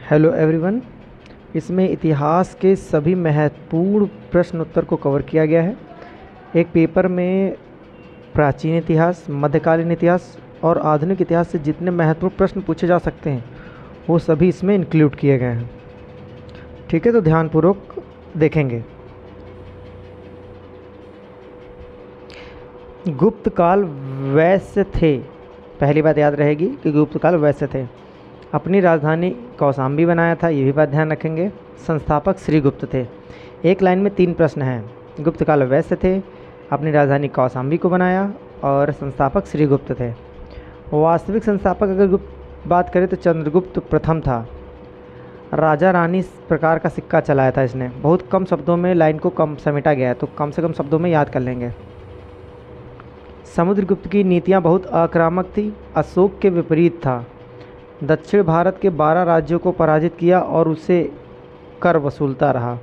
Hello everyone. इसमें इतिहास के सभी महत्वपूर्ण प्रश्न उत्तर को कवर किया गया है। एक पेपर में प्राचीन इतिहास, मध्यकालीन इतिहास और आधुनिक इतिहास से जितने महत्वपूर्ण प्रश्न पूछे जा सकते हैं वो सभी इसमें इंक्लूड किए गए हैं। ठीक है, तो ध्यानपूर्वक देखेंगे। गुप्त काल वैश्य थे। पहली बात याद रहेगी कि गुप्त काल वैश्य थे। अपनी राजधानी कौशाम्बी बनाया था, ये भी बात ध्यान रखेंगे। संस्थापक श्रीगुप्त थे। एक लाइन में 3 प्रश्न हैं। गुप्त काल वैश्य थे, अपनी राजधानी कौशाम्बी को बनाया और संस्थापक श्रीगुप्त थे। वास्तविक संस्थापक अगर बात करें तो चंद्रगुप्त प्रथम था। राजा रानी प्रकार का सिक्का चलाया था इसने। बहुत कम शब्दों में लाइन को कम समेटा गया है, तो कम से कम शब्दों में याद कर लेंगे। समुद्रगुप्त की नीतियाँ बहुत आक्रामक थी, अशोक के विपरीत था। दक्षिण भारत के 12 राज्यों को पराजित किया और उसे कर वसूलता रहा।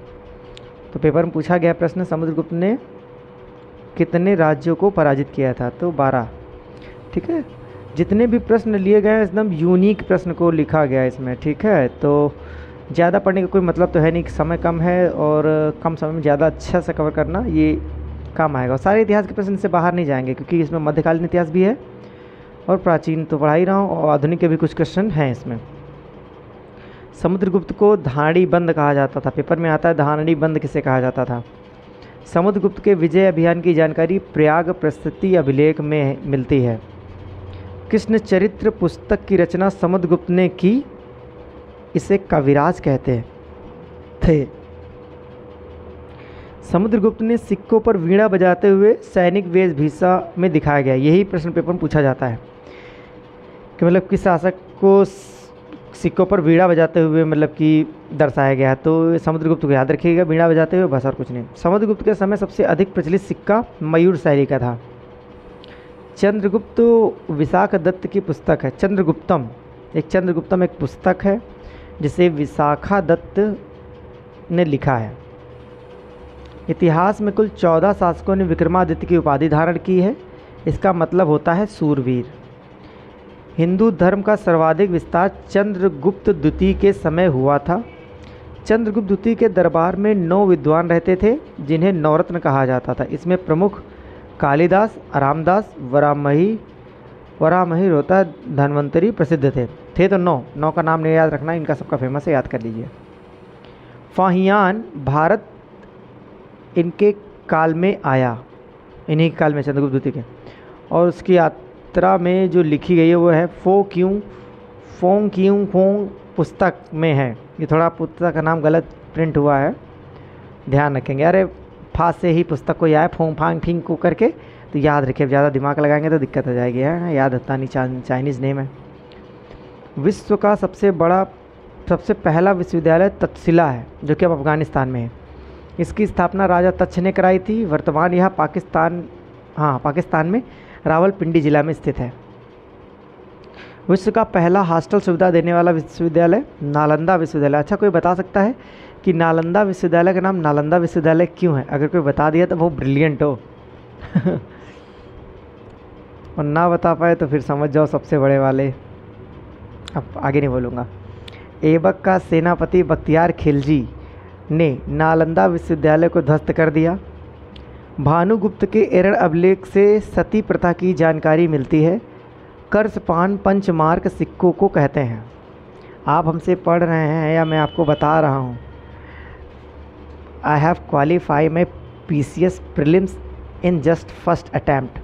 तो पेपर में पूछा गया प्रश्न, समुद्रगुप्त ने कितने राज्यों को पराजित किया था? तो 12। ठीक है, जितने भी प्रश्न लिए गए हैं एकदम यूनिक प्रश्न को लिखा गया है इसमें। ठीक है, तो ज़्यादा पढ़ने का कोई मतलब तो है नहीं, समय कम है और कम समय में ज़्यादा अच्छा से कवर करना ये काम आएगा। और सारे इतिहास के प्रश्न से बाहर नहीं जाएंगे क्योंकि इसमें मध्यकालीन इतिहास भी है और प्राचीन तो पढ़ा ही रहा हूँ और आधुनिक के भी कुछ क्वेश्चन हैं इसमें। समुद्रगुप्त को धाड़ी बंद कहा जाता था। पेपर में आता है धाड़ी बंद किसे कहा जाता था। समुद्रगुप्त के विजय अभियान की जानकारी प्रयाग प्रस्तुति अभिलेख में मिलती है। कृष्ण चरित्र पुस्तक की रचना समुद्रगुप्त ने की, इसे कविराज कहते थे। समुद्रगुप्त ने सिक्कों पर वीणा बजाते हुए सैनिक वेशभूषा में दिखाया गया। यही प्रश्न पेपर में पूछा जाता है कि मतलब किस शासक को सिक्कों पर वीणा बजाते हुए मतलब कि दर्शाया गया। तो समुद्रगुप्त को याद रखिएगा, वीणा बजाते हुए, बस और कुछ नहीं। समुद्रगुप्त के समय सबसे अधिक प्रचलित सिक्का मयूर शैली का था। चंद्रगुप्त विशाख दत्त की पुस्तक है। चंद्रगुप्तम एक पुस्तक है जिसे विशाखा दत्त ने लिखा है। इतिहास में कुल 14 शासकों ने विक्रमादित्य की उपाधि धारण की है। इसका मतलब होता है सूरवीर। हिंदू धर्म का सर्वाधिक विस्तार चंद्रगुप्त द्वितीय के समय हुआ था। चंद्रगुप्त द्वितीय के दरबार में 9 विद्वान रहते थे जिन्हें नवरत्न कहा जाता था। इसमें प्रमुख कालिदास, रामदास, वराहमिहिर होता धन्वंतरी प्रसिद्ध थे तो 9 का नाम नहीं याद रखना, इनका सबका फेमस है, याद कर लीजिए। फाहियान भारत इनके काल में आया, इन्हीं के काल में, चंद्रगुप्त द्वितीय के। और उसकी यात्रा में जो लिखी गई है वो है फोंग पुस्तक में है। ये थोड़ा पुस्तक का नाम गलत प्रिंट हुआ है, ध्यान रखेंगे। अरे फा से ही पुस्तक को आया, फोंग फांग फिंग को करके, तो याद रखिए। ज़्यादा दिमाग लगाएंगे तो दिक्कत हो जाएगी, है याद होता नहीं, चाइनीज़ नेम है। विश्व का सबसे पहला विश्वविद्यालय तक्षशिला है जो कि अब अफगानिस्तान में है। इसकी स्थापना राजा तक्ष ने कराई थी। वर्तमान यह पाकिस्तान में रावलपिंडी जिला में स्थित है। विश्व का पहला हॉस्टल सुविधा देने वाला विश्वविद्यालय नालंदा विश्वविद्यालय। अच्छा, कोई बता सकता है कि नालंदा विश्वविद्यालय का नाम नालंदा विश्वविद्यालय क्यों है? अगर कोई बता दिया तो वो ब्रिलियंट हो और ना बता पाए तो फिर समझ जाओ सबसे बड़े वाले। अब आगे नहीं बोलूँगा। ऐबक का सेनापति बख्तियार खिलजी ने नालंदा विश्वविद्यालय को ध्वस्त कर दिया। भानुगुप्त के एरड़ अभिलेख से सती प्रथा की जानकारी मिलती है। कर्षपान पंचमार्क सिक्कों को कहते हैं। आप हमसे पढ़ रहे हैं या मैं आपको बता रहा हूँ? I have qualify my PCS prelims in just first attempt.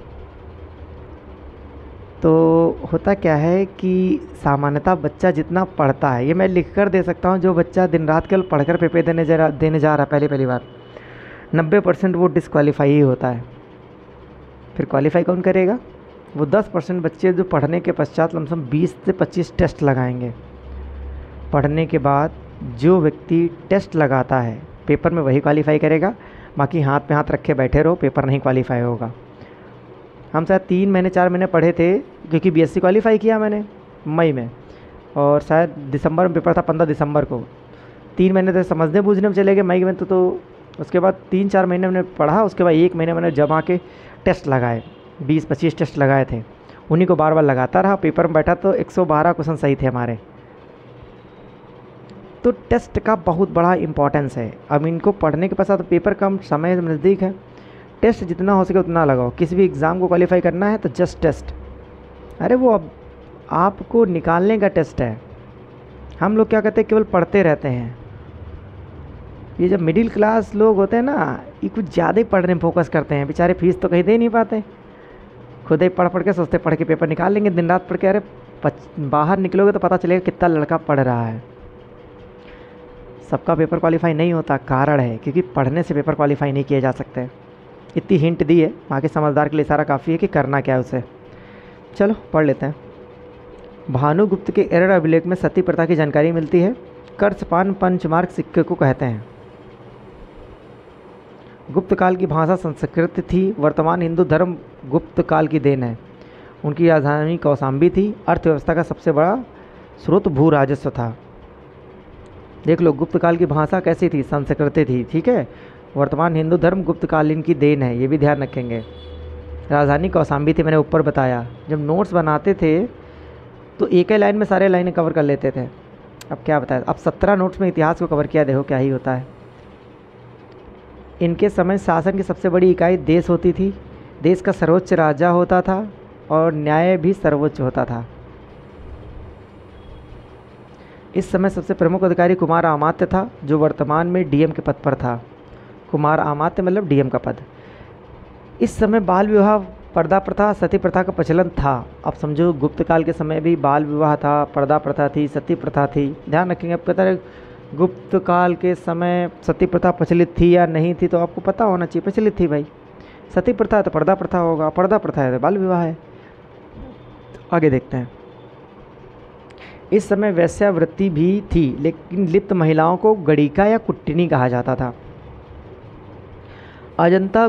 तो होता क्या है कि सामान्यतः बच्चा जितना पढ़ता है, ये मैं लिख कर दे सकता हूँ, जो बच्चा दिन रात केवल पढ़कर पेपर देने जा रहा है पहली बार, 90% वो डिसक्वालीफाई ही होता है। फिर क्वालिफाई कौन करेगा? वो 10% बच्चे जो पढ़ने के पश्चात लमसम 20 से 25 टेस्ट लगाएंगे। पढ़ने के बाद जो व्यक्ति टेस्ट लगाता है पेपर में वही क्वालिफाई करेगा। बाकी हाथ पे हाथ रखे बैठे रहो, पेपर नहीं क्वालिफाई होगा। हम शायद 3 महीने 4 महीने पढ़े थे क्योंकि BSc क्वालिफाई किया मैंने मई में, और शायद दिसंबर में पेपर था, 15 दिसंबर को। 3 महीने तो समझने बूझने में चले गए मई में, तो उसके बाद 3-4 महीने मैंने पढ़ा। उसके बाद 1 महीने मैंने जमा के टेस्ट लगाए, 20-25 टेस्ट लगाए थे, उन्हीं को बार बार लगाता रहा। पेपर में बैठा तो 112 क्वेश्चन सही थे हमारे। तो टेस्ट का बहुत बड़ा इम्पोर्टेंस है। अब इनको पढ़ने के पश्चात पेपर कम, समय नज़दीक है, टेस्ट जितना हो सके उतना लगाओ। किसी भी एग्ज़ाम को क्वालिफाई करना है तो जस्ट टेस्ट, अरे वो अब आपको निकालने का टेस्ट है। हम लोग क्या कहते हैं, केवल पढ़ते रहते हैं। ये जब मिडिल क्लास लोग होते हैं ना, ये कुछ ज़्यादा ही पढ़ने में फोकस करते हैं, बेचारे फीस तो कहीं दे नहीं पाते, खुद ही पढ़ पढ़ के सोचते पढ़ के पेपर निकाल लेंगे, दिन रात पढ़ के। अरे बाहर निकलोगे तो पता चलेगा कितना लड़का पढ़ रहा है। सबका पेपर क्वालिफाई नहीं होता, कारण है क्योंकि पढ़ने से पेपर क्वालिफाई नहीं किए जा सकते। इतनी हिंट दी है, बाकी समझदार के लिए सारा काफ़ी है कि करना क्या है उसे। चलो पढ़ लेते हैं। भानुगुप्त के एरर अभिलेख में सती प्रथा की जानकारी मिलती है। कर्षपान पंचमार्क सिक्के को कहते हैं। गुप्त काल की भाषा संस्कृत थी। वर्तमान हिंदू धर्म गुप्त काल की देन है। उनकी राजधानी कौशाम्बी थी। अर्थव्यवस्था का सबसे बड़ा स्रोत भू राजस्व था। देख लो, गुप्त काल की भाषा कैसी थी, संस्कृत थी, ठीक है। वर्तमान हिंदू धर्म गुप्तकालीन की देन है, ये भी ध्यान रखेंगे। राजधानी कौशाम्बी थी, मैंने ऊपर बताया। जब नोट्स बनाते थे तो एक ही लाइन में सारे लाइनें कवर कर लेते थे। अब क्या बताया, अब 17 नोट्स में इतिहास को कवर किया, देखो क्या ही होता है। इनके समय शासन की सबसे बड़ी इकाई देश होती थी। देश का सर्वोच्च राजा होता था और न्याय भी सर्वोच्च होता था। इस समय सबसे प्रमुख अधिकारी कुमार अमात्य था, जो वर्तमान में डीएम के पद पर था। कुमार अमात्य मतलब डीएम का पद। इस समय बाल विवाह, पर्दा प्रथा, सती प्रथा का प्रचलन था। अब समझो, गुप्त काल के समय भी बाल विवाह था, पर्दा प्रथा थी, सती प्रथा थी। ध्यान रखेंगे। अब कहता है गुप्त काल के समय सती प्रथा प्रचलित थी या नहीं थी, तो आपको पता होना चाहिए। प्रचलित थी भाई। सती प्रथा है तो पर्दा प्रथा होगा, पर्दा प्रथा है तो बाल विवाह है। आगे देखते हैं। इस समय वैश्यावृत्ति भी थी, लेकिन लिप्त महिलाओं को गणिका या कुट्टिनी कहा जाता था। अजंता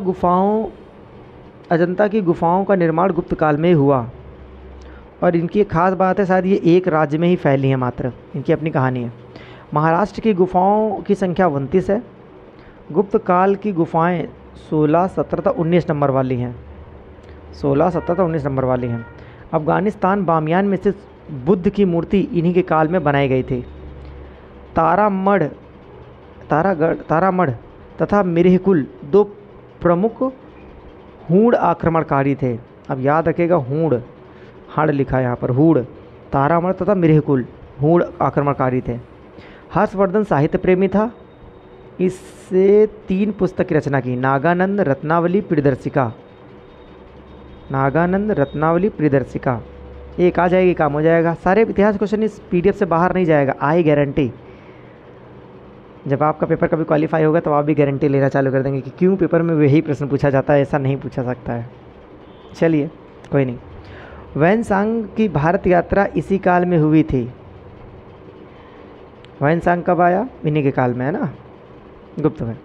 की गुफाओं का निर्माण गुप्त काल में हुआ और इनकी एक खास बात है, शायद ये एक राज्य में ही फैली है मात्र, इनकी अपनी कहानी है। महाराष्ट्र की गुफाओं की संख्या 29 है। गुप्त काल की गुफाएं 16, 17 और 19 नंबर वाली हैं। 16, 17 और 19 नंबर वाली हैं। अफगानिस्तान बामियान में स्थित बुद्ध की मूर्ति इन्हीं के काल में बनाई गई थी। तारामढ़ तथा मिर्हिकुल दो प्रमुख हूण आक्रमणकारी थे। अब याद रखेगा, हूण, हड़ लिखा है यहाँ पर, हूण। तारामढ़ तथा मिर्हिकुल हूण आक्रमणकारी थे। हर्षवर्धन साहित्य प्रेमी था। इससे 3 पुस्तक की रचना की, नागानंद रत्नावली प्रियदर्शिका। नागानंद रत्नावली प्रियदर्शिका एक आ जाएगी, काम हो जाएगा। सारे इतिहास क्वेश्चन इस पीडीएफ से बाहर नहीं जाएगा, आई गारंटी। जब आपका पेपर कभी क्वालिफाई होगा तो आप भी गारंटी लेना चालू कर देंगे कि क्यों पेपर में वही प्रश्न पूछा जाता है, ऐसा नहीं पूछा सकता है। चलिए कोई नहीं। वैनसांग की भारत यात्रा इसी काल में हुई थी। वैनसांग कब आया? इन्हीं के काल में है ना, गुप्त में।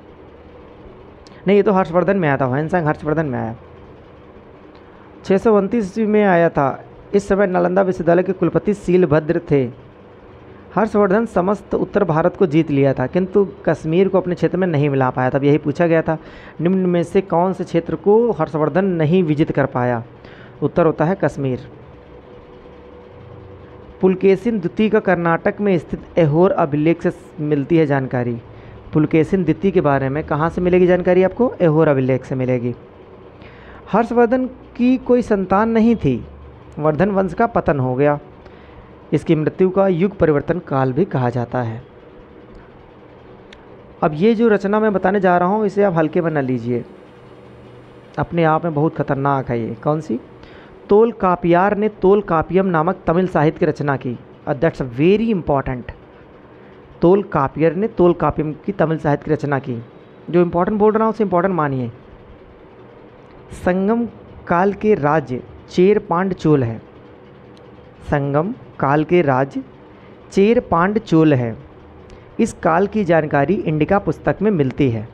नहीं, ये तो हर्षवर्धन में आया था। वैनसांग हर्षवर्धन में आया, 629 ईस्वी में आया था। इस समय नालंदा विश्वविद्यालय के कुलपति शीलभद्र थे। हर्षवर्धन समस्त उत्तर भारत को जीत लिया था, किंतु कश्मीर को अपने क्षेत्र में नहीं मिला पाया था। अब यही पूछा गया था, निम्न में से कौन से क्षेत्र को हर्षवर्धन नहीं विजित कर पाया? उत्तर होता है कश्मीर। पुलकेशिन द्वितीय का कर्नाटक में स्थित ऐहोर अभिलेख से मिलती है जानकारी। पुलकेशिन द्वितीय के बारे में कहाँ से मिलेगी जानकारी आपको? ऐहोर अभिलेख से मिलेगी। हर्षवर्धन की कोई संतान नहीं थी। वर्धन वंश का पतन हो गया। इसकी मृत्यु का युग परिवर्तन काल भी कहा जाता है। अब ये जो रचना मैं बताने जा रहा हूँ, इसे आप हल्के में न लीजिए, अपने आप में बहुत खतरनाक है ये। कौन सी? तोलकापियार ने तोलकापियम नामक तमिल साहित्य की रचना की। That's very important. तोलकापियर ने तोलकापियम की तमिल साहित्य की रचना की। जो इंपॉर्टेंट बोल रहा हूँ उसे इंपॉर्टेंट मानिए। संगम काल के राज्य चेर पांड चोल है। संगम काल के राज्य चेर पांड चोल है। इस काल की जानकारी इंडिका पुस्तक में मिलती है।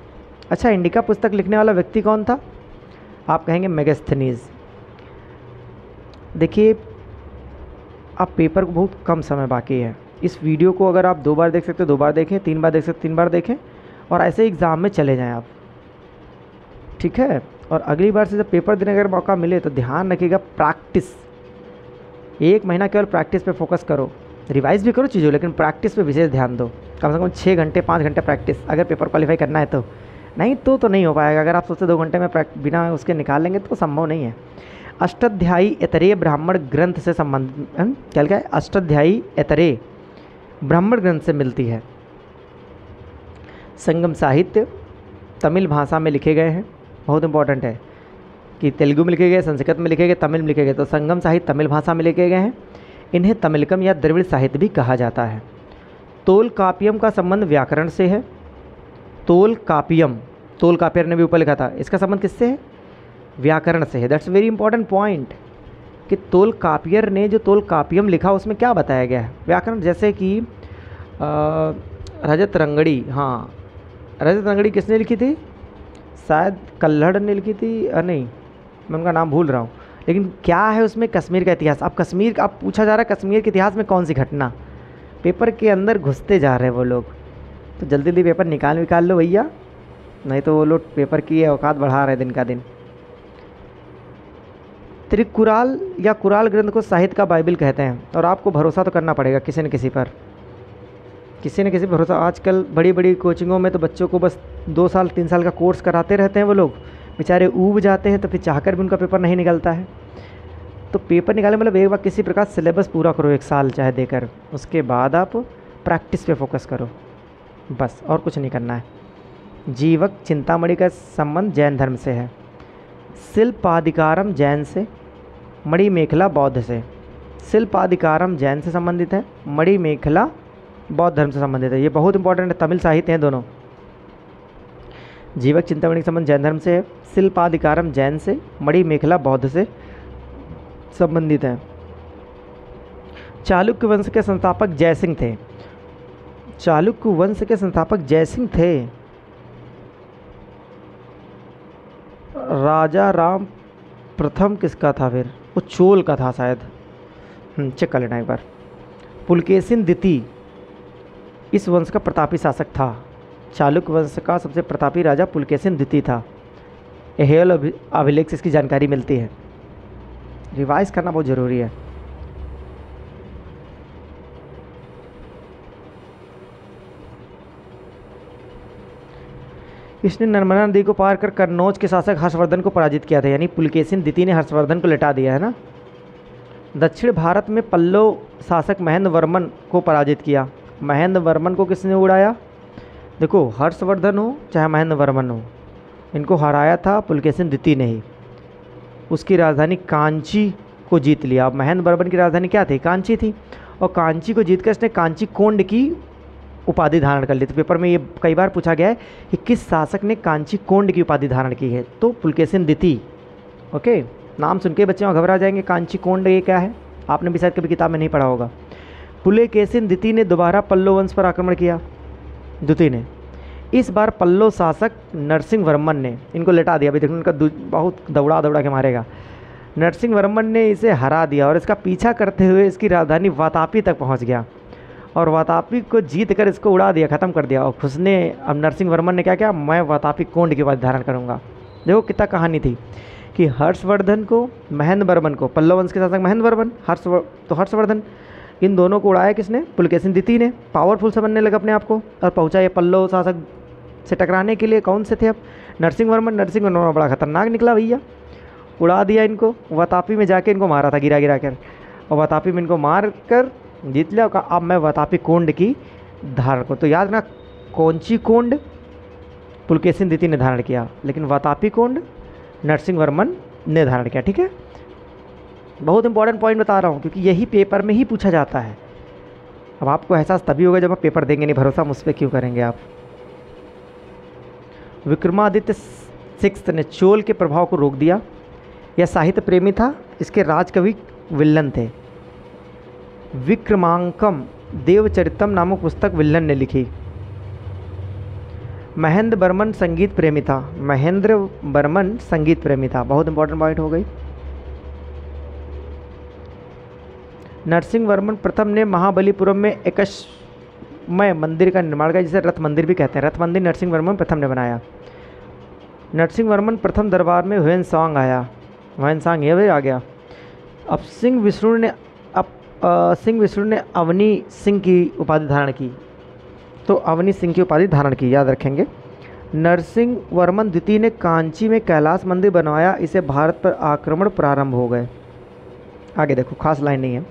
अच्छा, इंडिका पुस्तक लिखने वाला व्यक्ति कौन था? आप कहेंगे मेगास्थनीज। देखिए, अब पेपर को बहुत कम समय बाकी है। इस वीडियो को अगर आप 2 बार देख सकते हो 2 बार देखें, 3 बार देख सकते 3 बार देखें, और ऐसे एग्ज़ाम में चले जाएं आप, ठीक है। और अगली बार से जब पेपर देने का अगर मौका मिले तो ध्यान रखिएगा, प्रैक्टिस, 1 महीना केवल प्रैक्टिस पे फोकस करो। रिवाइज भी करो चीज़ों, लेकिन प्रैक्टिस पे विशेष ध्यान दो। कम से कम 6 घंटे 5 घंटे प्रैक्टिस, अगर पेपर क्वालिफाई करना है तो। नहीं तो नहीं हो पाएगा। अगर आप सोचते 2 घंटे में बिना उसके निकाल लेंगे तो संभव नहीं है। अष्टाध्यायी ऐतरेय ब्राह्मण ग्रंथ से संबंधित क्या है? अष्टाध्यायी ऐतरेय ब्राह्मण ग्रंथ से मिलती है। संगम साहित्य तमिल भाषा में लिखे गए हैं। बहुत इंपॉर्टेंट है कि तेलुगु में लिखे गए, संस्कृत में लिखे गए, तमिल में लिखे गए। तो संगम साहित्य तमिल भाषा में लिखे गए हैं। इन्हें तमिलकम या द्रविड़ साहित्य भी कहा जाता है। तोल कापियम का संबंध व्याकरण से है। तोल कापियर ने भी ऊपर लिखा था, इसका संबंध किससे है? व्याकरण से है। दैट्स वेरी इंपॉर्टेंट पॉइंट कि तोल कापियर ने जो तोल कापियम लिखा उसमें क्या बताया गया है? व्याकरण। जैसे कि रजत रंगड़ी, हाँ रजत रंगड़ी किसने लिखी थी? शायद कल्हड़ ने लिखी थी, नहीं मैं उनका नाम भूल रहा हूँ। लेकिन क्या है उसमें? कश्मीर का इतिहास। अब कश्मीर अब पूछा जा रहा है कश्मीर के इतिहास में कौन सी घटना। पेपर के अंदर घुसते जा रहे हैं वो लोग, तो जल्दी जल्दी पेपर निकाल लो भैया, नहीं तो वो लोग पेपर की औकात बढ़ा रहे हैं दिन का दिन। त्रिकुराल या कुराल ग्रंथ को साहित्य का बाइबल कहते हैं। और आपको भरोसा तो करना पड़ेगा किसी न किसी पर, किसी न किसी भरोसा। आजकल बड़ी बड़ी कोचिंगों में तो बच्चों को बस 2 साल 3 साल का कोर्स कराते रहते हैं, वो लोग बेचारे ऊब जाते हैं, तो फिर चाहकर भी उनका पेपर नहीं निकलता है। तो पेपर निकाले मतलब एक बार किसी प्रकार सिलेबस पूरा करो 1 साल चाहे देकर, उसके बाद आप प्रैक्टिस पे फोकस करो, बस और कुछ नहीं करना है। जीवक चिंतामणि का संबंध जैन धर्म से है। शिल्पाधिकारम जैन से, मणि मेखला बौद्ध से। शिल्पाधिकारम जैन से संबंधित है, मणि मेखला बौद्ध धर्म से संबंधित है। ये बहुत इंपॉर्टेंट है, तमिल साहित्य हैं दोनों। जीवक चिंतामणि का संबंध जैन धर्म से है, शिल्पाधिकारम जैन से, मणि मेखला बौद्ध से संबंधित है। चालुक्य वंश के संस्थापक जयसिंह थे। चालुक्य वंश के संस्थापक जयसिंह थे। राजा राम प्रथम किसका था फिर? वो चोल का था शायद, चेक कर लेना एक बार। पुलकेशिन द्वितीय इस वंश का प्रतापी शासक था। चालुक्य वंश का सबसे प्रतापी राजा पुलकेशिन द्वितीय था। एहेल अभिलेख से इसकी जानकारी मिलती है। रिवाइज करना बहुत ज़रूरी है। इसने नर्मदा नदी को पार कर कन्नौज के शासक हर्षवर्धन को पराजित किया था। यानी पुलकेशिन द्वितीय ने हर्षवर्धन को लिटा दिया है ना। दक्षिण भारत में पल्लव शासक महेंद्र वर्मन को पराजित किया। महेंद्र वर्मन को किसने उड़ाया? देखो हर्षवर्धन हो चाहे महेंद्र वर्मन हो, इनको हराया था पुलकेशिन द्वितीय ने ही। उसकी राजधानी कांची को जीत लिया। अब महेंद्र वर्मन की राजधानी क्या थी? कांची थी। और कांची को जीतकर इसने कांची कोंड की उपाधि धारण कर ली। तो पेपर में ये कई बार पूछा गया है कि किस शासक ने कांची कोंड की उपाधि धारण की है? तो पुलकेशिन द्वितीय। ओके, नाम सुन के बच्चे घबरा जाएंगे, कांची कोंड ये क्या है? आपने भी शायद कभी किताब में नहीं पढ़ा होगा। पुलकेशिन द्वितीय ने दोबारा पल्लव वंश पर आक्रमण किया। द्वितीय ने इस बार पल्लव शासक नरसिंह वर्मन ने इनको लिटा दिया। अभी देखो उनका बहुत दौड़ा के मारेगा। नरसिंह वर्मन ने इसे हरा दिया और इसका पीछा करते हुए इसकी राजधानी वातापी तक पहुंच गया और वातापी को जीत कर इसको उड़ा दिया, ख़त्म कर दिया। और उसने अब नरसिंह वर्मन ने क्या किया? मैं वातापी कोंड की उपाधि धारण करूँगा। देखो कितना कहानी थी कि हर्षवर्धन को, महेंद्र वर्मन को, पल्लव वंश के शासक महेंद्र वर्मन, हर्षवर्धन, इन दोनों को उड़ाया किसने? पुलकेशिन द्वितीय ने। पावरफुल समझने लगा अपने आप को और पहुंचा ये पल्लव शासक से टकराने के लिए। कौन से थे अब? नरसिंह वर्मन बड़ा खतरनाक निकला भैया, उड़ा दिया इनको। वातापी में जाके इनको मारा था गिरा कर, और वातापी में इनको मार कर जीत लिया। अब मैं वातापी कोंड की धारण को, तो याद रखना कौंची कोंड पुलकेशिन द्वितीय ने धारण किया, लेकिन वातापी कोंड नरसिंह वर्मन ने धारण किया। ठीक है, बहुत इंपॉर्टेंट पॉइंट बता रहा हूँ क्योंकि यही पेपर में ही पूछा जाता है। अब आपको एहसास तभी होगा जब आप पेपर देंगे, नहीं भरोसा मुझ पर क्यों करेंगे आप। विक्रमादित्य सिक्स्थ ने चोल के प्रभाव को रोक दिया। यह साहित्य प्रेमी था, इसके राजकवि विल्लन थे। विक्रमांकम देवचरितम नामक पुस्तक विल्लन ने लिखी। महेंद्र वर्मन संगीत प्रेमी था। महेंद्र वर्मन संगीत प्रेमी था, बहुत इंपॉर्टेंट पॉइंट हो गई। नरसिंह वर्मन प्रथम ने महाबलीपुरम में एकशमय मंदिर का निर्माण किया, जिसे रथ मंदिर भी कहते हैं। रथ मंदिर नरसिंह वर्मन प्रथम ने बनाया। नरसिंह वर्मन प्रथम दरबार में ह्वेनसांग आया। ह्वेनसांग ये भी आ गया। अब सिंह विष्णु ने सिंह विष्णु ने अवनी सिंह की उपाधि धारण की? तो अवनी सिंह की उपाधि धारण की, याद रखेंगे। नरसिंह वर्मन द्वितीय ने कांची में कैलाश मंदिर बनवाया, इसे भारत पर आक्रमण प्रारंभ हो गए। आगे देखो, खास लाइन नहीं है।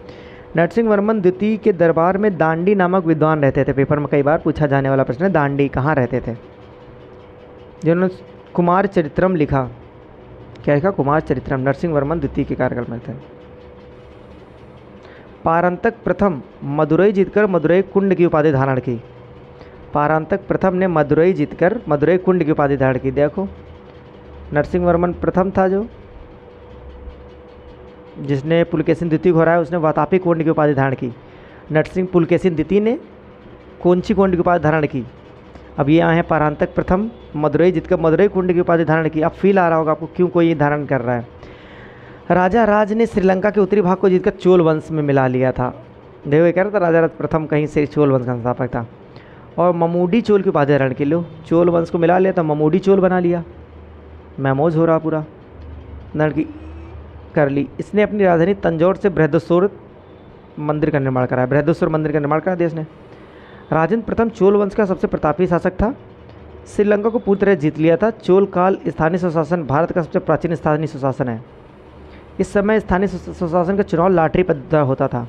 नरसिंह वर्मन द्वितीय के दरबार में दांडी नामक विद्वान रहते थे। पेपर में कई बार पूछा जाने वाला प्रश्न है, दांडी कहाँ रहते थे? जिन्होंने कुमार चरित्रम लिखा। क्या लिखा? कुमार चरित्रम। नरसिंह वर्मन द्वितीय के कार्यकाल में थे। पारंतक प्रथम मदुरई जीतकर मदुरई कुंड की उपाधि धारण की। पारंतक प्रथम ने मदुरई जीतकर मदुरई कुंड की उपाधि धारण की। देखो, नरसिंह वर्मन प्रथम था जो जिसने पुलकेशिन द्वितीय को हराया, उसने वातापी कुंड की उपाधि धारण की। नरसिंह पुलकेशिन द्वितीय ने कौनसी कुंड की उपाधि धारण की? अब ये आए हैं पारंतक प्रथम मदुरई जीतकर मदुरई कुंड की उपाधि धारण की। अब फील आ रहा होगा आपको क्यों कोई ये धारण कर रहा है। राजा राज ने श्रीलंका के उत्तरी भाग को जीतकर चोल वंश में मिला लिया था। देखो, ये कह रहा था राजा राज प्रथम कहीं से चोल वंश का संस्थापक था। और ममूडी चोल की उपाधि धारण की। लो, चोल वंश को मिला लिया तो ममूडी चोल बना लिया। महमूज हो रहा पूरा की कर ली। इसने अपनी राजधानी तंजौर से बृहदेश्वर मंदिर का निर्माण कराया। बृहदेश्वर मंदिर का निर्माण करा दिया इसने। राजेंद्र प्रथम चोल वंश का सबसे प्रतापी शासक था। श्रीलंका को पूरी तरह जीत लिया था। चोल काल स्थानीय सुशासन भारत का सबसे प्राचीन स्थानीय सुशासन है। इस समय स्थानीय सुशासन का चुनाव लॉटरी पद्धति द्वारा होता था।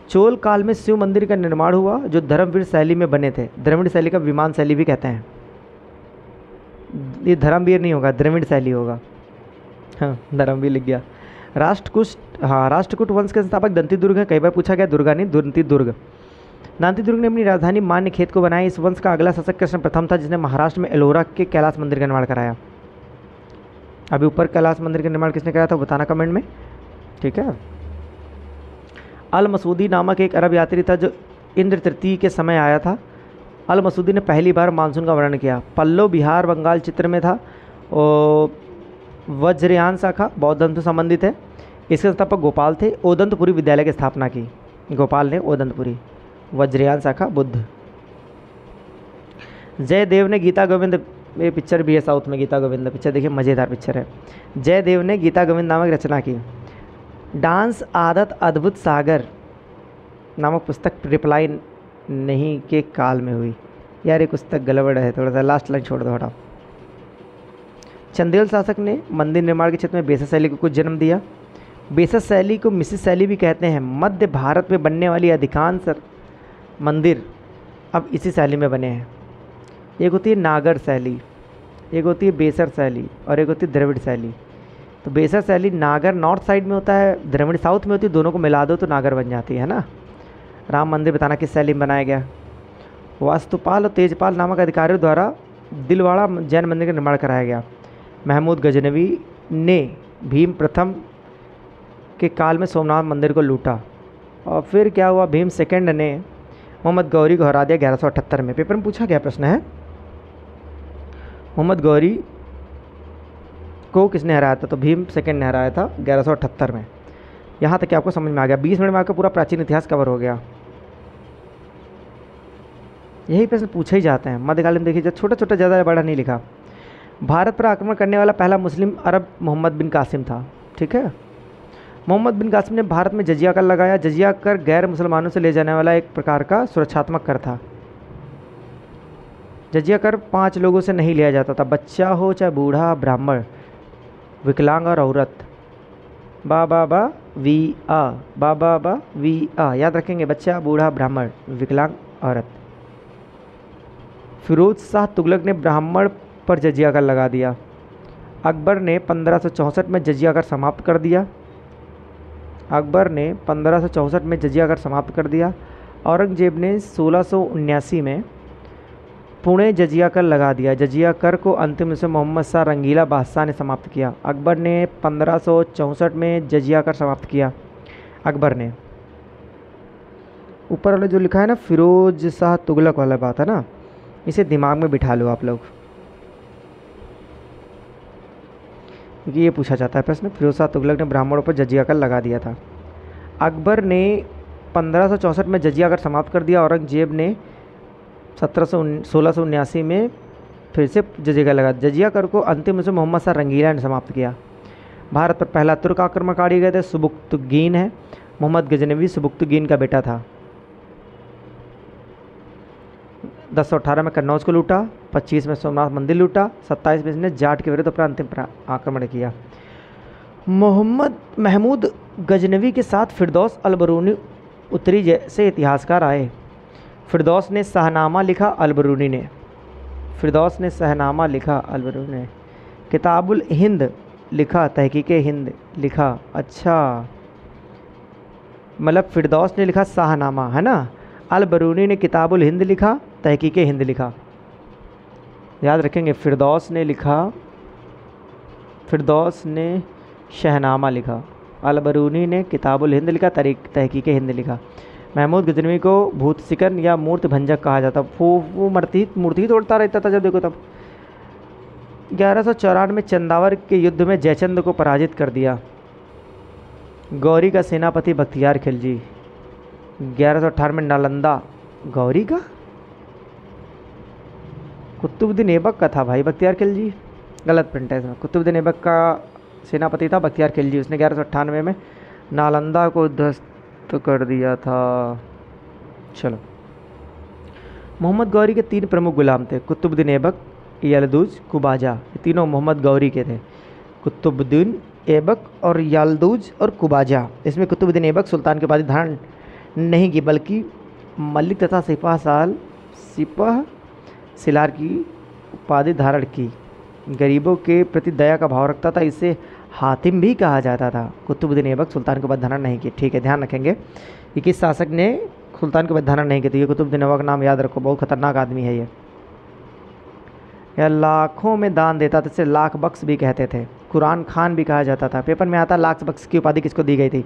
चोल काल में शिव मंदिर का निर्माण हुआ जो धर्मवीर शैली में बने थे। द्रविड़ शैली का विमान शैली भी कहते हैं। ये धर्मवीर नहीं होगा, द्रविड़ शैली होगा। हाँ, धर्मवीर लिख गया। राष्ट्रकूट वंश के संस्थापक दंती दुर्ग हैं। कई बार पूछा गया, दुर्गा नहीं, दंती दुर्ग। दांती दुर्ग ने अपनी राजधानी मान्य खेत को बनाई। इस वंश का अगला शासक कृष्ण प्रथम था, जिसने महाराष्ट्र में एलोरा के कैलाश मंदिर का निर्माण कराया। अभी ऊपर कैलाश मंदिर का निर्माण किसने कराया था बताना कमेंट में, ठीक है। अल मसूदी नामक एक अरब यात्री था जो इंद्र तृतीय के समय आया था। अल मसूदी ने पहली बार मानसून का वर्णन किया। पल्लव बिहार बंगाल चित्र में था। और वज्रयान शाखा बौद्ध धर्म से संबंधित है। इसके संस्थापक गोपाल थे। ओदंतपुरी विद्यालय की स्थापना की गोपाल ने, ओदंतपुरी। वज्रयान शाखा बुद्ध। जयदेव ने गीता गोविंद, ये पिक्चर भी है साउथ में, गीता गोविंद पिक्चर देखिए, मज़ेदार पिक्चर है। जयदेव ने गीता गोविंद नामक रचना की। डांस आदत अद्भुत सागर नामक पुस्तक रिप्लाई नहीं के काल में हुई। यार ये पुस्तक गड़बड़ है, थोड़ा सा लास्ट लाइन छोड़ दो, हटाओ। चंदेल शासक ने मंदिर निर्माण के क्षेत्र में बेसा शैली को कुछ जन्म दिया। बेसा शैली को मिसिस शैली भी कहते हैं। मध्य भारत में बनने वाली अधिकांश मंदिर अब इसी शैली में बने हैं। एक होती है नागर शैली, एक होती है बेसर शैली और एक होती है द्रविड़ शैली। तो बेसर शैली नागर नॉर्थ साइड में होता है, द्रविड़ साउथ में होती है। दोनों को मिला दो तो नागर बन जाती है ना। राम मंदिर बताना किस शैली में बनाया गया। वास्तुपाल और तेजपाल नामक अधिकारियों द्वारा दिलवाड़ा जैन मंदिर का निर्माण कराया गया। महमूद गजनवी ने भीम प्रथम के काल में सोमनाथ मंदिर को लूटा। और फिर क्या हुआ, भीम सेकंड ने मोहम्मद गौरी को हरा दिया 1178 में। पेपर में पूछा गया प्रश्न है, मोहम्मद गौरी को किसने हराया था? तो भीम सेकंड ने हराया था 1178 में। यहाँ तक आपको समझ में आ गया। 20 मिनट में आपका पूरा प्राचीन इतिहास कवर हो गया। यही प्रश्न पूछे ही जाते हैं। मध्यकालीन देखिए, छोटा छोटा, ज़्यादा बड़ा नहीं लिखा। भारत पर आक्रमण करने वाला पहला मुस्लिम अरब मोहम्मद बिन कासिम था, ठीक है। मोहम्मद बिन कासिम ने भारत में जजिया कर लगाया। जजिया कर गैर मुसलमानों से ले जाने वाला एक प्रकार का सुरक्षात्मक कर था। जजिया कर 5 लोगों से नहीं लिया जाता था, बच्चा हो चाहे बूढ़ा, ब्राह्मण, विकलांग और औरत। बा बा बा वी आ, बा बा बा वी आ, याद रखेंगे। बच्चा, बूढ़ा, ब्राह्मण, विकलांग, औरत। फिरोज शाह तुगलक ने ब्राह्मण पर जजिया कर लगा दिया। अकबर ने 1564 में जजिया कर समाप्त कर दिया। अकबर ने 1564 में जजिया कर समाप्त कर दिया। औरंगजेब ने 1679 में पुणे जजिया कर लगा दिया। जजिया कर को अंतिम रूप से मोहम्मद शाह रंगीला बादशाह ने समाप्त किया। अकबर ने 1564 में जजिया कर समाप्त किया। अकबर ने, ऊपर वाले जो लिखा है ना फिरोज शाह तुगलक वाला बात है ना, इसे दिमाग में बिठा लो आप लोग, क्योंकि ये पूछा जाता है प्रश्न। फिरोज शाह तुगलक ने ब्राह्मणों पर जजिया कर लगा दिया था। अकबर ने 1564 में जजिया कर समाप्त कर दिया। औरंगजेब ने 1679 में फिर से जजिया कर लगा। जजिया कर को अंतिम रूप से मोहम्मद शाह रंगीला ने समाप्त किया। भारत पर पहला तुर्क आक्रमणकारी गए थे, सुबुक्तुगीन है। मोहम्मद गजनवी सुबुक्तगीन का बेटा था। 1018 में कन्नौज को लूटा, 25 में सोमनाथ मंदिर लूटा, 27 में इसने जाट के विरुद्ध अपना अंतिम आक्रमण किया। मोहम्मद महमूद गजनवी के साथ फिरदौस अलबरूनी उत्तरी जैसे इतिहासकार आए। फिरदौस ने शाहनामा लिखा, अलबरूनी ने फिरदौस ने शाहनामा लिखा, अलबरूनी ने किताबुल हिंद लिखा, तहकीक हिंद लिखा। अच्छा, मतलब फिरदौस ने लिखा शाहनामा, है ना, अलबरूनी ने किताबुल हिंद लिखा, तहकीक हिंद लिखा। याद रखेंगे, फिरदौस ने शहनामा लिखा, अलबरूनी ने किताबुल हिंद लिखा, तहकीक हिंद लिखा। महमूद गजनवी को भूत सिकन या मूर्ति भंजक कहा जाता। वो मूर्ति तोड़ता रहता था जब देखो तब। 1194 में चंदावर के युद्ध में जयचंद को पराजित कर दिया। गौरी का सेनापति बख्तियार खिलजी। 1118 में नालंदा, गौरी का कुतुबुद्दीन ऐबक का था भाई बख्तियार खिलजी, गलत प्रिंट है इसमें। कुतुबुद्दीन ऐबक का सेनापति था बख्तियार खिलजी, उसने 1198 में नालंदा को ध्वस्त कर दिया था। चलो, मोहम्मद गौरी के 3 प्रमुख गुलाम थे, कुतुबुद्दीन ऐबक, यलदूज, कुबाजा। ये तीनों मोहम्मद गौरी के थे, कुतुबुद्दीन ऐबक और यलदूज और कुबाजा। इसमें कुतुबुद्दीन ऐबक सुल्तान की उपाधि धारण नहीं की, बल्कि मलिक तथा सिपह सिलार की उपाधि धारण की। गरीबों के प्रति दया का भाव रखता था, इसे हातिम भी कहा जाता था। कुतुबुद्दीन ऐबक सुल्तान की उपाधि धारण नहीं की। ठीक है, ध्यान रखेंगे कि किस शासक ने सुल्तान की उपाधि धारण नहीं की थी। ये कुतुबुद्दीन ऐबक नाम याद रखो, बहुत खतरनाक आदमी है ये। यह लाखों में दान देता था, इसे लाख बख्श भी कहते थे। कुरान खान भी कहा जाता था। पेपर में आता लाख बख्श की उपाधि किसको दी गई थी,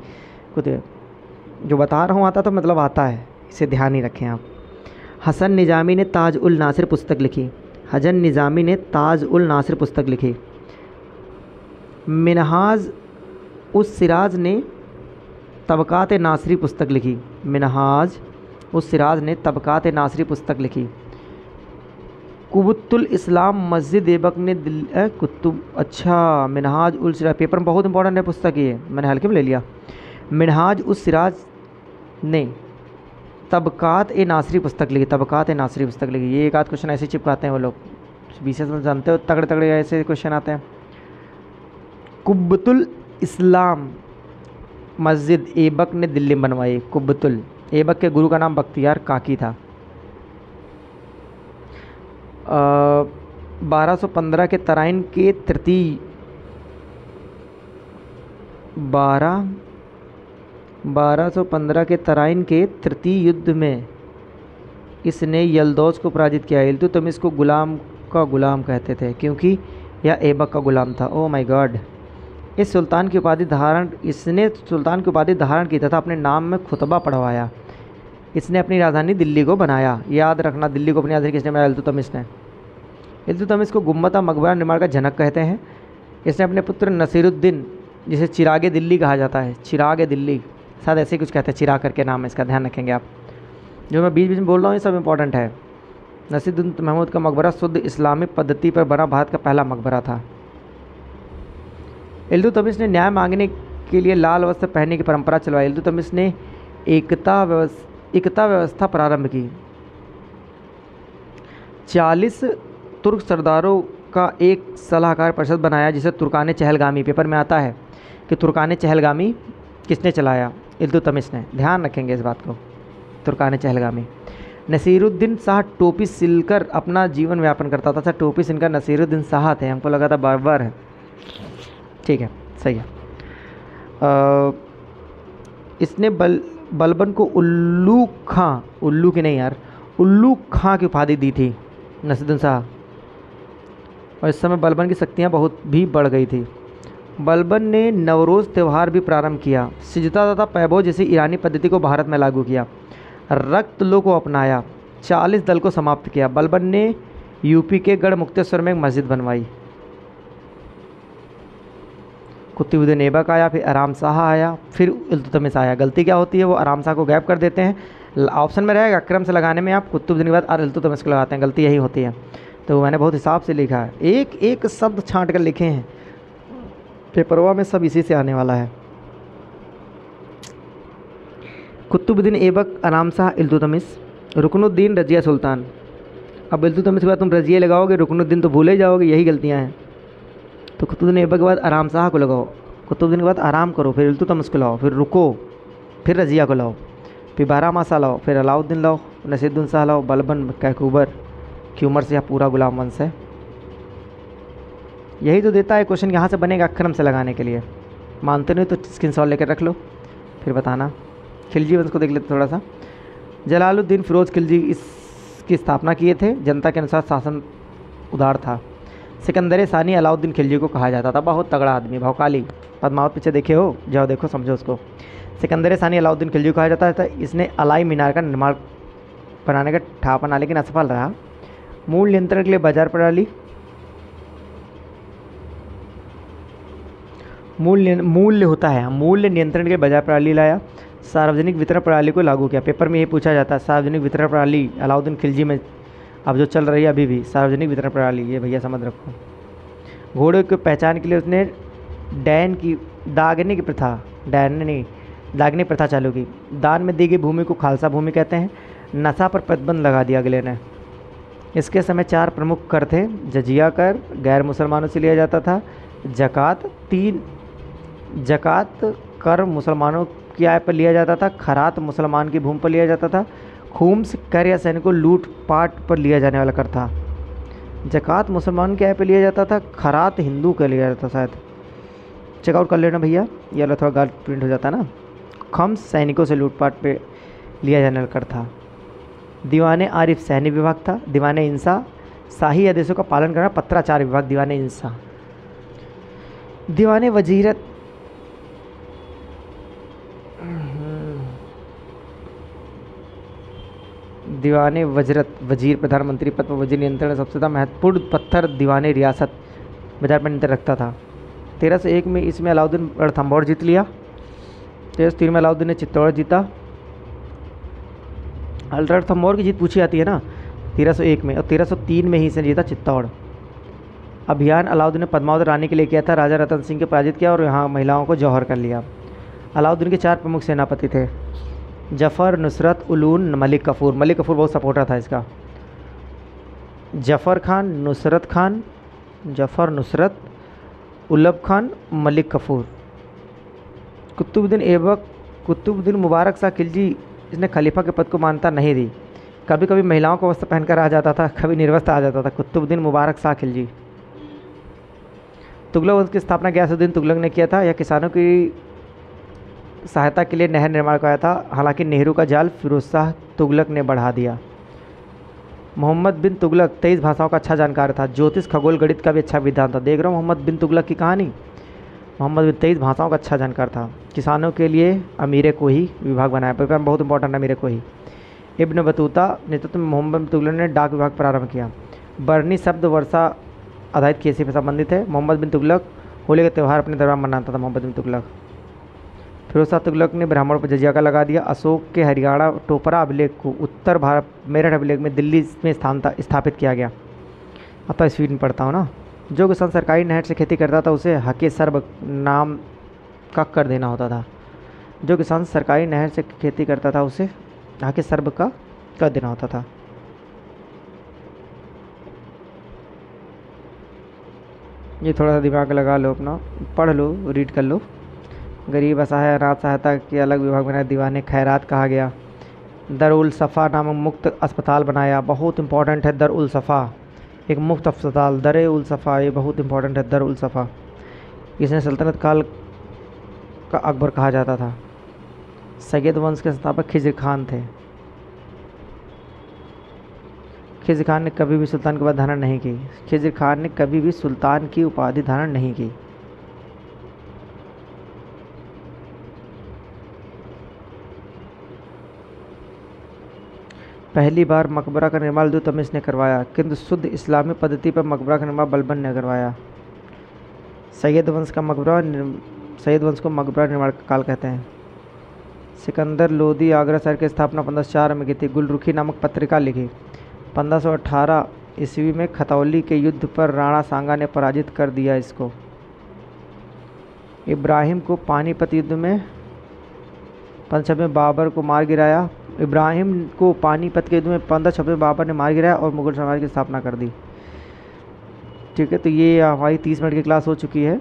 जो बता रहा हूँ आता तो मतलब आता है, इसे ध्यान ही रखें आप। हसन निजामी ने ताज उल नासिर पुस्तक लिखी। हसन निजामी ने ताज उल नासिर पुस्तक लिखी। मिनहाज उस सिराज ने तबकात नासरी पुस्तक लिखी। मिनहाज उस सिराज ने तबकात नासरी पुस्तक लिखी। कुबुतुल इस्लाम मस्जिद ऐबक ने अच्छा, मिनहाज उल सिराज पेपर में बहुत इंपॉर्टेंट है पुस्तक ये, मैंने हल्के में ले लिया। मिनहाज उस सिराज ने तबकात ए नासरी पुस्तक लिखी। तबकात ए नासरी पुस्तक लिखी। ये एक आध क्वेश्चन ऐसे चिपकाते हैं वो लोग, बीसीएस में जानते हो, तगड़े तगड़े ऐसे क्वेश्चन आते हैं। कुब्बतुल इस्लाम मस्जिद ऐबक ने दिल्ली में बनवाई। कुब्बतुल ऐबक के गुरु का नाम बख्तियार काकी था। 1215 के तराइन के तृतीय 1215 के तराइन के तृतीय युद्ध में इसने यलदौज को पराजित किया। इल्तुतमिश को गुलाम का गुलाम कहते थे क्योंकि यह ऐबक का गुलाम था। Oh my God. इसने सुल्तान की उपाधि धारण की तथा अपने नाम में खुतबा पढ़वाया। इसने अपनी राजधानी दिल्ली को बनाया। याद रखना, दिल्ली को अपनी राजधानी किसने बनाया? इल्तुतमिश ने। इल्तुतमिश को गुम्बद मकबरा निर्माण का जनक कहते हैं। इसने अपने पुत्र नसीरुद्दीन, जिसे चिरागे दिल्ली कहा जाता है, चिरागे दिल्ली शायद ऐसे ही कुछ कहते हैं, चिराग करके नाम है इसका, ध्यान रखेंगे आप। जो मैं बीच बीच में बोल रहा हूँ ये सब इंपॉर्टेंट है। नसीरुद्दीन महमूद का मकबरा शुद्ध इस्लामी पद्धति पर बना भारत का पहला मकबरा था। इल्तुतमिश ने न्याय मांगने के लिए लाल वस्त्र पहनने की परंपरा चलवाई। इल्तुतमिश ने एकता व्यवस्था प्रारंभ की। 40 तुर्क सरदारों का एक सलाहकार परिषद बनाया जिसे तुर्कान चहलगामी, पेपर में आता है कि तुर्कान चहलगामी किसने चलाया? इल्तुतमिश ने। ध्यान रखेंगे इस बात को, तुर्कान चहलगामी। नसीरुद्दीन शाह टोपी सिलकर अपना जीवन व्यापन करता था। अच्छा, टोपी सिलकर नसीरुद्दीन शाह थे, हमको लगा था बाबर है। ठीक है, सही है। इसने बलबन को उल्लू खां की उपाधि दी थी नसीरुद्दीन शाह, और इस समय बलबन की शक्तियाँ बहुत भी बढ़ गई थी। बलबन ने नवरोज़ त्यौहार भी प्रारंभ किया। सिजदा तथा पैबो जैसी ईरानी पद्धति को भारत में लागू किया। रक्तलो को अपनाया। 40 दल को समाप्त किया। बलबन ने यूपी के गढ़ मुक्तेश्वर में एक मस्जिद बनवाई। कुतुबुद्दीन ऐबक आया, फिर आराम शाह आया, फिर इल्तुतमिश आया। गलती क्या होती है, वो आराम शाह को गैप कर देते हैं। ऑप्शन में रहेगा क्रम से लगाने में, आप कुतुबुद्दीन के बाद और इल्तुतमिश को लगाते हैं, गलती यही होती है। तो मैंने बहुत हिसाब से लिखा है, एक एक शब्द छांट कर लिखे हैं, पेपरवा में सब इसी से आने वाला है। कुतुबुद्दीन ऐबक, आराम शाह, इल्तुतमिश, रुकनुद्दीन, रजिया सुल्तान। अब इल्तुतमिश के बाद तुम रजिया लगाओगे, रुकनुद्दीन तो भूले ही जाओगे, यही गलतियाँ हैं। तो कुतुबुद्दीन ऐबक के बाद आराम शाह को लगाओ, कुतुबुद्दीन के बाद आराम करो, फिर इल्तुतमिश को लाओ, फिर रुको, फिर रजिया को लाओ, फिर बारहमासा लाओ, फिर अलाउद्दीन लाओ, नसीरुद्दीन शाह लाओ, बलबन, कैकूबर, क्यूमर से या पूरा गुलाम वंश है। यही तो देता है क्वेश्चन, यहाँ से बनेगा अक्षरम से लगाने के लिए। मानते नहीं तो स्क्रीनशॉट लेकर रख लो, फिर बताना। खिलजी वंश को देख लेते थोड़ा सा। जलालुद्दीन फिरोज खिलजी इसकी स्थापना किए थे। जनता के अनुसार शासन उदार था। सिकंदर सानी अलाउद्दीन खिलजी को कहा जाता था। बहुत तगड़ा आदमी, भौकाली। पद्मावत पीछे देखे हो, जाओ देखो, समझो उसको। सिकंदर सानी अलाउद्दीन खिलजी को कहा जाता था। इसने अलाई मीनार का निर्माण बनाने का ठापा बना, लेकिन असफल रहा। मूल नियंत्रण के लिए बाजार प्रणाली, मूल्य होता है, मूल्य नियंत्रण के लिए बाजार प्रणाली लाया। सार्वजनिक वितरण प्रणाली को लागू किया। पेपर में ये पूछा जाता है, सार्वजनिक वितरण प्रणाली अलाउद्दीन खिलजी में अब जो चल रही है अभी भी, सार्वजनिक वितरण प्रणाली, ये भैया समझ रखो। घोड़े की पहचान के लिए उसने दागने की प्रथा, दागने प्रथा चालू की। दान में दी गई भूमि को खालसा भूमि कहते हैं। नशा पर प्रतिबंध लगा दिया अगले ने। इसके समय 4 प्रमुख कर थे। जजिया कर गैर मुसलमानों से लिया जाता था। जकात कर मुसलमानों की आय पर लिया जाता था। खरात मुसलमान की भूमि पर लिया जाता था। खूम्स कर या सैनिकों लूट पाट पर लिया जाने वाला कर था। जकात मुसलमान की आय पर लिया जाता था। खरात हिंदू का लिया जाता था शायद। चेकआउट कर लेना भैया, ये वाला थोड़ा गलत प्रिंट हो जाता है ना। खम्स सैनिकों से लूटपाट पे लिया जाने वाला कर था। दीवाने आरिफ सैनिक विभाग था। दीवाने इंसा शाही आदेशों का पालन करना, पत्राचार विभाग दीवाने इंसा। दीवाने वजीरत दीवाने वजरत वजीर प्रधानमंत्री पद पर वजीर नियंत्रण सबसे ज़्यादा महत्वपूर्ण पत्थर दीवाने रियासत बाजार पर नियंत्रण रखता था। 1301 में इसमें अलाउद्दीन रणथंभौर जीत लिया। 1303 में अलाउद्दीन ने चित्तौड़ जीता। रणथंभौर की जीत पूछी जाती है ना 1301 में, और 1303 में ही इसने जीता चित्तौड़। अभियान अलाउद्दीन ने पद्मावत रानी के लिए किया था। राजा रतन सिंह के पराजित किया और यहाँ महिलाओं को जौहर कर लिया। अलाउद्दीन के 4 प्रमुख सेनापति थे। जफ़र, नुसरत, उलून, मलिक कफ़ूर। मलिक कफ़ूर बहुत सपोर्टर था इसका। जफ़र खान, नुसरत, उलब खान, मलिक कफ़ूर। कुतुबुद्दीन ऐबक, कुतुबुद्दीन मुबारक शाह खिलजी, इसने खलीफा के पद को मान्यता नहीं दी। कभी कभी महिलाओं को वस्त्र पहनकर आ जाता था, कभी निर्वस्त्र आ जाता था। कुतुबुद्दीन मुबारक शाह खिलजी। तुगलक वंश की स्थापना गयासुद्दीन तुगलक ने किया था। यह किसानों की सहायता के लिए नहर निर्माण कराया था। हालांकि नेहरू का जाल फिरोज शाह तुगलक ने बढ़ा दिया। मोहम्मद बिन तुगलक 23 भाषाओं का अच्छा जानकार था। ज्योतिष, खगोल, गणित का भी अच्छा विद्वान था। देख रहा हूँ मोहम्मद बिन तुगलक की कहानी। मोहम्मद बिन 23 भाषाओं का अच्छा जानकार था। किसानों के लिए अमीर कोही विभाग बनाया। पेपर में बहुत इंपॉर्टेंट अमीर कोही। इब्न बतूता नेतृत्व में मोहम्मद बिन तुगलक ने डाक विभाग प्रारंभ किया। बरनी शब्द वर्षा आधारित खेती से संबंधित है। मोहम्मद बिन तुगलक होली का त्यौहार अपने दरबार मनाता था। मोहम्मद बिन तुगलक। फिरोज शाह तुगलक ने ब्राह्मणों पर जजिया का लगा दिया। अशोक के हरियाणा टोपरा अभिलेख को उत्तर भारत मेरठ अभिलेख में दिल्ली में स्थापित किया गया। अब तो स्पीड में पढ़ता हूँ ना। जो किसान सरकारी नहर से खेती करता था उसे हक़ सर्ब नाम का कर देना होता था। जो किसान सरकारी नहर से खेती करता था उसे हक़ सर्ब का कर देना होता था। ये थोड़ा सा दिमाग लगा लो अपना, पढ़ लो, रीड कर लो। गरीब असहाय अनाथ सहायता के अलग विभाग बनाया। दीवाने खैरात कहा गया। दर उल सफ़ा नामक मुक्त अस्पताल बनाया। बहुत इंपॉर्टेंट है दर उल सफ़ा, एक मुफ्त अस्पताल। दर उल सफ़ा ये बहुत इंपॉर्टेंट है। दर उल सफ़ा इसने सल्तनत काल का अकबर कहा जाता था। सैयद वंश के संस्थापक खिज़र खान थे। खिज़र खान ने कभी भी सुल्तान की उपाधि धारण नहीं की। खिज़र खान ने कभी भी सुल्तान की उपाधि धारण नहीं की। पहली बार मकबरा का निर्माण इल्तुतमिश ने करवाया, किंतु शुद्ध इस्लामी पद्धति पर मकबरा का निर्माण बलबन ने करवाया। सैयद वंश को मकबरा निर्माण काल कहते हैं। सिकंदर लोदी आगरा शहर की स्थापना 1504 में की थी। गुलरुखी नामक पत्रिका लिखी। 1518 ईस्वी में खतौली के युद्ध पर राणा सांगा ने पराजित कर दिया इसको। इब्राहिम को पानीपत युद्ध में 15 छप्पे में बाबर को मार गिराया। इब्राहिम को पानीपत के युद्ध में 15 छप्पे में बाबर ने मार गिराया और मुगल साम्राज्य की स्थापना कर दी। ठीक है, तो ये हमारी 30 मिनट की क्लास हो चुकी है।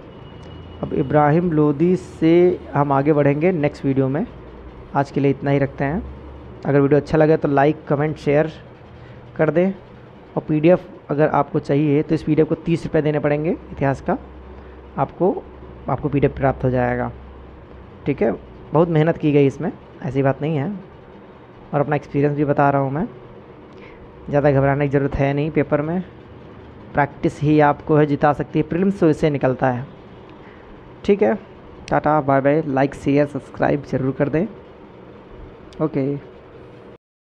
अब इब्राहिम लोदी से हम आगे बढ़ेंगे नेक्स्ट वीडियो में। आज के लिए इतना ही रखते हैं। अगर वीडियो अच्छा लगे तो लाइक कमेंट शेयर कर दें, और PDF अगर आपको चाहिए तो इस PDF को 30 रुपये देने पड़ेंगे इतिहास का, आपको PDF प्राप्त हो जाएगा। ठीक है, बहुत मेहनत की गई इसमें, ऐसी बात नहीं है, और अपना एक्सपीरियंस भी बता रहा हूँ मैं। ज़्यादा घबराने की ज़रूरत है नहीं, पेपर में प्रैक्टिस ही आपको है जिता सकती है, प्रीलिम्स तो इससे निकलता है। ठीक है, tata bye bye, like share subscribe ज़रूर कर दें। ओके।